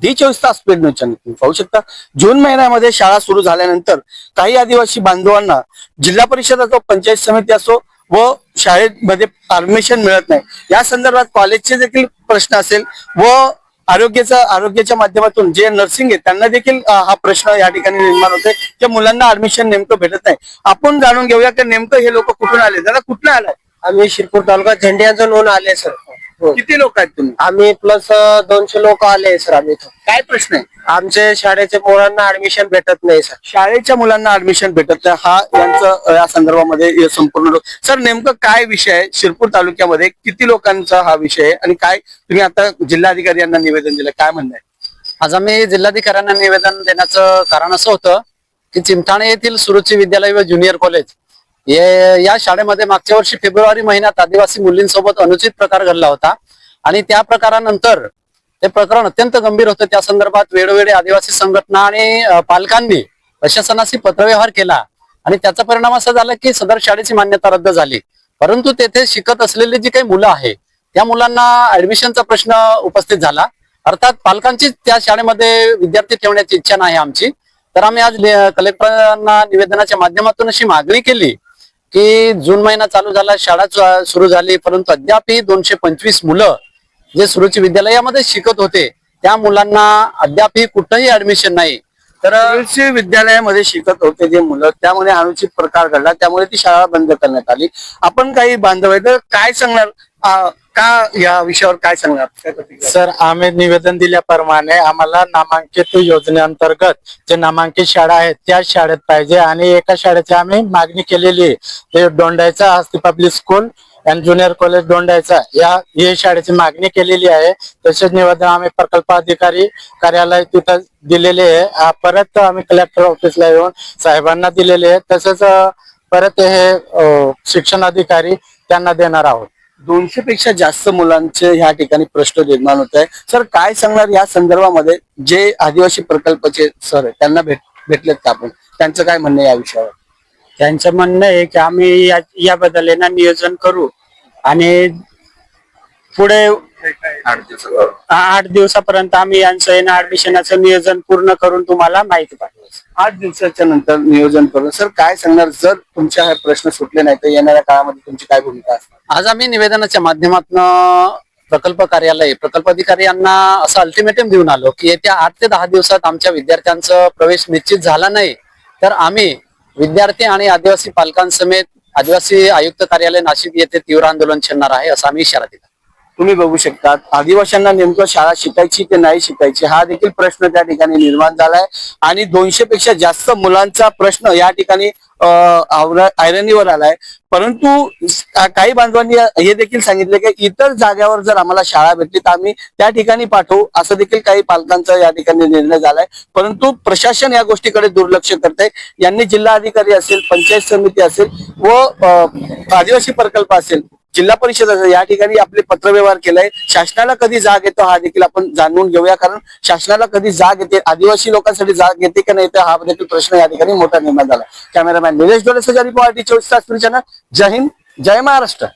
दी 24 तास paid news channel तुम्ही पाहू शकता. जून महिन्यामध्ये शाळा सुरू झाल्यानंतर काही आदिवासी बांधवांना जिल्हा परिषद असो, पंचायत समिती असो व शाळेमध्ये ऍडमिशन मिळत नाही. या संदर्भात कॉलेजचे देखील प्रश्न असेल व आरोग्याच्या माध्यमातून जे नर्सिंग आहे त्यांना देखील हा प्रश्न या ठिकाणी निर्माण होतोय की मुलांना ऍडमिशन नेमकं भेटत नाही. आपण जाणून घेऊया की नेमकं हे लोक कुठून आले. दादा कुठला आलाय? आम्ही शिरपूर तालुका झेंड्याचं नोंद आले सर. किती लोक आहेत तुम्ही? आम्ही प्लस 200 लोक आले सर. आम्ही इथं काय प्रश्न आहे? आमचे शाळेच्या मुलांना ऍडमिशन भेटत नाही सर. शाळेच्या मुलांना ऍडमिशन भेटत नाही हा यांचं या संदर्भामध्ये हे संपूर्ण सर नेमकं काय विषय आहे? शिरपूर तालुक्यामध्ये किती लोकांचा हा विषय आहे आणि काय तुम्ही आता जिल्हाधिकारी यांना निवेदन दिलं, काय म्हणणं आहे? आज आम्ही जिल्हाधिकाऱ्यांना निवेदन देण्याचं कारण असं होतं की चिमठाणे येथील सुरुची विद्यालय व ज्युनियर कॉलेज या शाळेमध्ये मागच्या वर्षी फेब्रुवारी महिन्यात आदिवासी मुलींसोबत अनुचित प्रकार घडला होता आणि त्या प्रकारानंतर ते प्रकरण अत्यंत गंभीर होतं. त्या संदर्भात वेळोवेळी आदिवासी संघटना आणि पालकांनी प्रशासनाशी पत्रव्यवहार केला आणि त्याचा परिणाम असा झाला की सदर शाळेची मान्यता रद्द झाली. परंतु तेथे शिकत असलेली जी काही मुलं आहे त्या मुलांना ऍडमिशनचा प्रश्न उपस्थित झाला. अर्थात पालकांची त्या शाळेमध्ये विद्यार्थी ठेवण्याची इच्छा नाही आमची. तर आम्ही आज कलेक्टरांना निवेदनाच्या माध्यमातून अशी मागणी केली की जून महिना चालू झाला, शाळा सुरू झाली, परंतु अद्यापही 225 मुलं जे सुरुची विद्यालयामध्ये शिकत होते त्या मुलांना अद्यापही कुठंही ऍडमिशन नाही. तर सुरुची विद्यालयामध्ये शिकत होते जे मुलं त्यामुळे अनुचित प्रकार घडला, त्यामुळे ती शाळा बंद करण्यात आली. आपण काही बांधव आहे तर काय सांगणार, का या विषयावर काय सांगणार? काय प्रतिक्रिया? सर, आम्ही निवेदन दिल्याप्रमाणे आम्हाला नामांकित योजनेअंतर्गत जे नामांकित शाळा आहेत त्या शाळेत पाहिजे आणि एका शाळेची आम्ही मागणी केलेली आहे. ते Dondaicha Hasti public school and junior college Dondaicha या शाळेची मागणी केलेली आहे. तसेच निवेदन आम्ही प्रकल्प अधिकारी कार्यालय तिथं दिलेले आहे. परत आम्ही कलेक्टर ऑफिसला येऊन साहेबांना दिलेले आहे. तसेच परत हे शिक्षण अधिकारी त्यांना देणार आहोत. 200 पेक्षा जास्त मुलांचे ह्या ठिकाणी प्रश्न निर्माण होत आहे. सर काय सांगणार या संदर्भामध्ये? जे आदिवासी प्रकल्पाचे सर आहे त्यांना भेटलेत का आपण? त्यांचं काय म्हणणं आहे या विषयावर? त्यांचं म्हणणं आहे की आम्ही याबद्दल नियोजन करू आणि पुढे 8 दिवसापर्यंत आम्ही यांचं ऍडमिशनाचं नियोजन पूर्ण करून तुम्हाला माहिती पाठवू. 8 दिवसाच्या नंतर नियोजन करून. सर काय सांगणार जर तुमच्या हे प्रश्न सुटले नाही तर येणाऱ्या काळामध्ये तुमची काय भूमिका असणार? आज आम्ही निवेदनाच्या माध्यमातून प्रकल्प कार्यालय प्रकल्प अधिकारी यांना असं अल्टिमेटम देऊन आलो की येत्या 8 ते 10 दिवसात आमच्या विद्यार्थ्यांचा प्रवेश निश्चित झाला नाही तर आम्ही विद्यार्थी आणि आदिवासी पालकांसमेत आदिवासी आयुक्त कार्यालय नाशिक येथे तीव्र आंदोलन छेडणार आहे असा आम्ही इशारा दिला. तुम्ही बघू शकता आदिवासींना नेमकं शाळा शिकायची की नाही शिकायची हा देखील प्रश्न त्या ठिकाणी निर्माण झालाय आणि 200 पेक्षा जास्त मुलांचा प्रश्न या ठिकाणी ऐरणीवर आलाय. परंतु काही बांधवांनी हे देखील सांगितले की इतर जाग्यावर जर आम्हाला शाळा भेटली तर आम्ही त्या ठिकाणी पाठवू असं देखील काही पालकांचा या ठिकाणी निर्णय झालाय. परंतु प्रशासन या गोष्टीकडे दुर्लक्ष करते. यांनी जिल्हा अधिकारी असेल, पंचायत समिती असेल व आदिवासी प्रकल्प असेल, जिल्हा परिषद असेल या ठिकाणी आपले पत्रव्यवहार केलाय. शासनाला कधी जाग येतो हा देखील आपण जाणून घेऊया, कारण शासनाला कधी जाग येते, आदिवासी लोकांसाठी जाग येते का नाही तर हा देखील प्रश्न या ठिकाणी मोठा निर्माण झाला. कॅमेरामॅन निलेश डोळे, सजारी, 24 तास चॅनल. जय हिंद, जय महाराष्ट्र.